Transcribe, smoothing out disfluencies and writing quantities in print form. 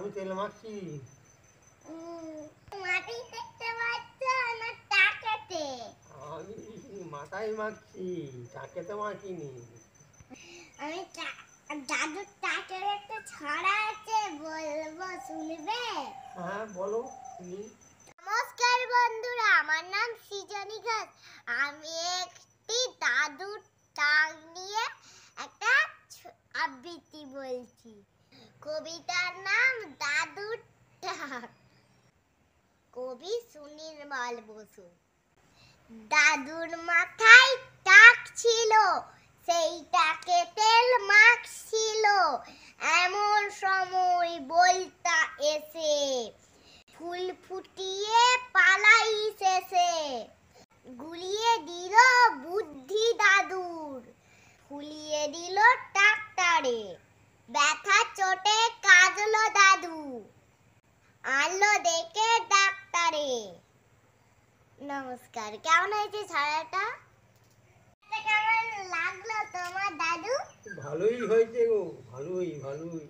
আমি তেল মাখছি। মাটি দেখতে পাচ্ছ না টাকাতে? আমি মাথায় মাখছি, চাকেতে মাখিনি। আমি দাদুর টাকের একটা ছড়া আছে, বলবো, শুনবে? হ্যাঁ বলো শুনি। নমস্কার বন্ধুরা, আমার নাম সৃজনী ঘোষ। আমি একটি দাদুর টাক নিয়ে একটা আবৃত্তি বলছি। কবিতার নাম দাদুর টাক। কবি সুনির্মল বসু। দাদুর মাথায় টাক ছিল, সেই টাকে তেল মাখছিল। এমন সময় বলতা এসে ফুল ফুটিয়ে পালাই শেষে। গুলিয়ে দিল বুদ্ধি দাদুর, ফুলিয়ে দিল টাকটারে। ব্যথা চোটে কাঁদলো দাদু, আনলো দেখে ডাক্তারে। নমস্কার। কেমন হয়েছে ছড়াটা? কেমন লাগলো তোমার দাদু? ভালোই হয়েছে গো, ভালোই ভালোই।